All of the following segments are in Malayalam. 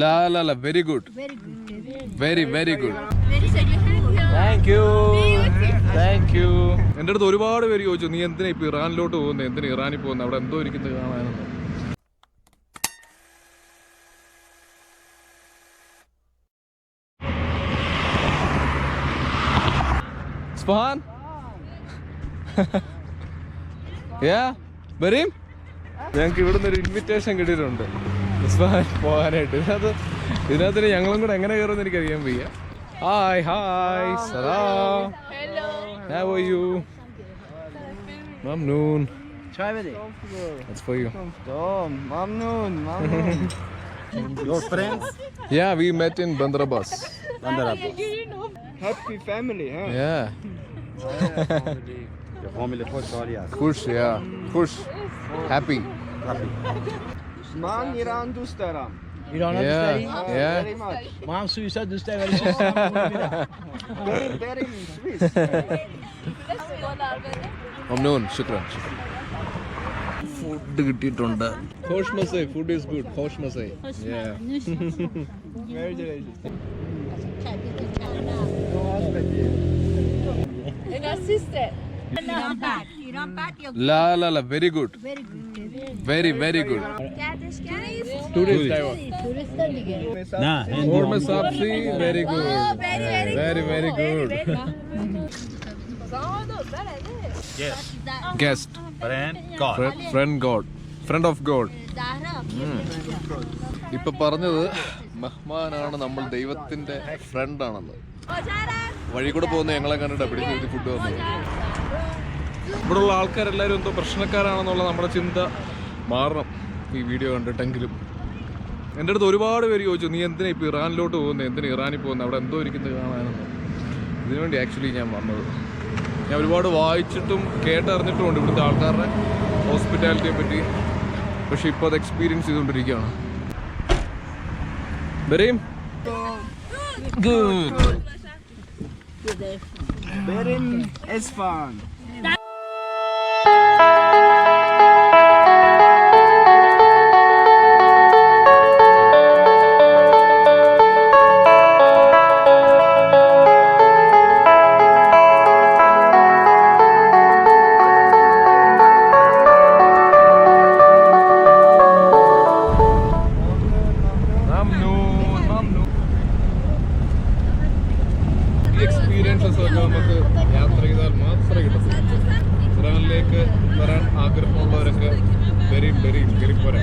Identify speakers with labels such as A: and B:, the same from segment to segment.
A: La, very good. Very good. Thank you. എൻ്റെ അടുത്ത് ഒരുപാട് പേര് ചോദിച്ചു, നീ എന്തിനാ ഇപ്പൊ ഇറാനിലോട്ട് പോകുന്നത്, എന്തിനാ ഇറാനിൽ പോകുന്നത്, അവിടെ എന്തോ ഇരിക്കുന്നത് കാണാനെന്ന്. സ്പാൻ ബരീം, ഞങ്ങൾക്ക് ഇവിടുന്ന് ഒരു ഇൻവിറ്റേഷൻ കിട്ടിയിട്ടുണ്ട് സ്പാൻ പോകാനായിട്ട്. ഇതിനകത്തിന് ഞങ്ങളും കൂടെ എങ്ങനെ കയറുമെന്ന് എനിക്കറിയാൻ വയ്യ. Hi Salam. How are you? Mamnoon.
B: Try with it.
A: That's for you.
B: Mamnoon. Your friends?
A: Yeah, we met in Bandarabas.
B: Happy family, huh?
A: Yeah.
B: Your family for Sharia.
A: Khush, yeah. Khush. Happy.
B: Man İran dost daram.
A: Yeah.
B: Very much.
C: Man Suisse dost very
B: Very Swiss.
A: Mamnoon, shukran. Food കിട്ടിയിട്ടുണ്ട്. Khosh masai, food is good. Khosh masai. Yeah.
B: Very delicious.
D: And our sister.
A: La, very good. Very good. Tourist driver. Or mein sabzi, very good. Very good. Guest. Friend of God. ഇപ്പൊ പറഞ്ഞത് മെഹ്മാനാണ്, നമ്മൾ ദൈവത്തിന്റെ ഫ്രണ്ട് ആണെന്ന്. വഴി കൂടെ പോകുന്ന ഞങ്ങളെ കണ്ടിട്ട് പിടിച്ച് ഫുഡ് വന്നത്. ഇവിടെയുള്ള ആൾക്കാരെല്ലാവരും എന്തോ പ്രശ്നക്കാരാണെന്നുള്ള നമ്മുടെ ചിന്ത മാറണം ഈ വീഡിയോ കണ്ടിട്ടെങ്കിലും. എൻ്റെ അടുത്ത് ഒരുപാട് പേര് ചോദിച്ചു, നീ എന്തിനാ ഇപ്പോൾ ഇറാനിലോട്ട് പോകുന്നത്, എന്തിനാ ഇറാനിൽ പോകുന്നത്, അവിടെ എന്തോ ഇരിക്കുന്നത് കാണാനെന്ന്. ഇതിനുവേണ്ടി ആക്ച്വലി ഞാൻ വന്നത്. ഞാൻ ഒരുപാട് വായിച്ചിട്ടും കേട്ടറിഞ്ഞിട്ടുമുണ്ട് ഇവിടുത്തെ ആൾക്കാരുടെ ഹോസ്പിറ്റാലിറ്റിയെ പറ്റി. പക്ഷെ ഇപ്പോൾ അത് എക്സ്പീരിയൻസ് ചെയ്തുകൊണ്ടിരിക്കുകയാണ്. ബരീം ഗുഡ്.
B: Berim Esfahan.
A: എക്സ്പീരിയൻസസ് ഒക്കെ നമുക്ക് യാത്ര ചെയ്താൽ മാത്രമേ കിട്ടത്തുള്ളൂ. ഇറാനിലേക്ക് വരാൻ ആഗ്രഹമുള്ളവരൊക്കെ വെരി പോരാ.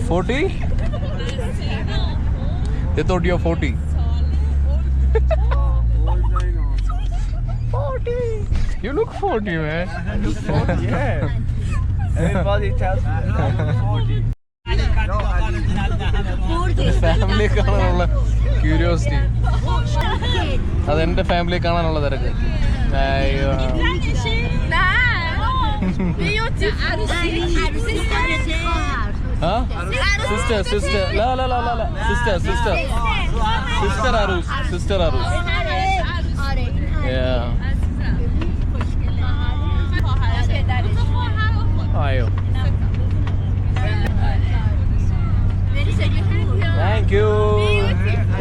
A: 40? They thought you're 40. 40. You look 40, man.
B: I look 40, yeah. Everybody tells me that. 40.
A: Family കാണാനുള്ള ക്യൂരിയോസിറ്റി, അതെന്റെ ഫാമിലി കാണാനുള്ള തിരക്ക്. അയ്യോ സിസ്റ്റർ അറൂസ്. അയ്യോ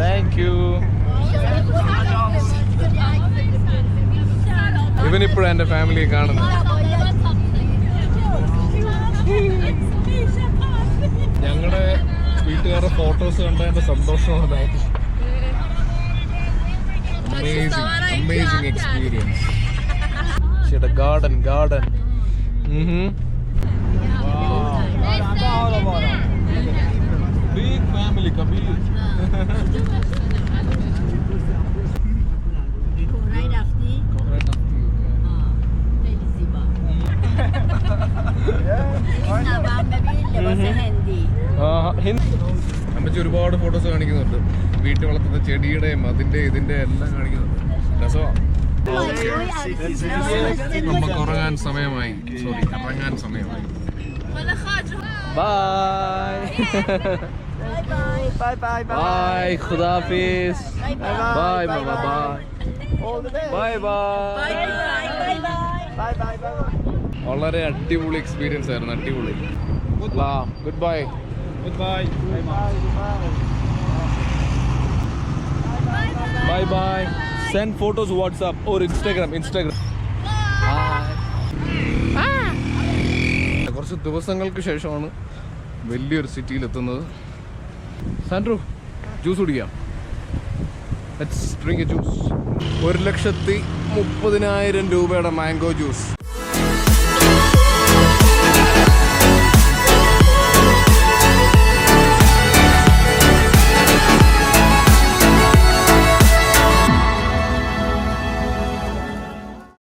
A: Thank you. ഇവനിപ്പോഴും എൻ്റെ ഫാമിലിയെ കാണുന്നു. ഞങ്ങളുടെ വീട്ടുകാരുടെ ഫോട്ടോസ് കണ്ടതിൻ്റെ സന്തോഷമാണ്. Amazing experience. Garden. Big family, Kabir. അമ്മച്ചി ഒരുപാട് ഫോട്ടോസ് കാണിക്കുന്നുണ്ട്. വീട്ടിൽ വളർത്തുന്ന ചെടിയുടെയും അതിന്റെ ഇതിന്റെ എല്ലാം കാണിക്കുന്നുണ്ട്. രസമാണ്. നമുക്ക് ഇറങ്ങാൻ സമയമായി. Bye. Bye. Khudafis. Bye. Mama. Bye. Bye. വളരെ അടിപൊളി എക്സ്പീരിയൻസ് ആയിരുന്നു. അടിപൊളി. Good bye. Goodbye. Bye bye. Send photos WhatsApp or Instagram. കുറച്ച് ദിവസങ്ങൾക്ക് ശേഷമാണ് വലിയൊരു സിറ്റിയിൽ എത്തുന്നത്. സാൻഡ്രോ, ജ്യൂസ് കുടിക്കാം. Let's drink A juice. 1,30,30,000 രൂപയുടെ മാംഗോ ജ്യൂസ്.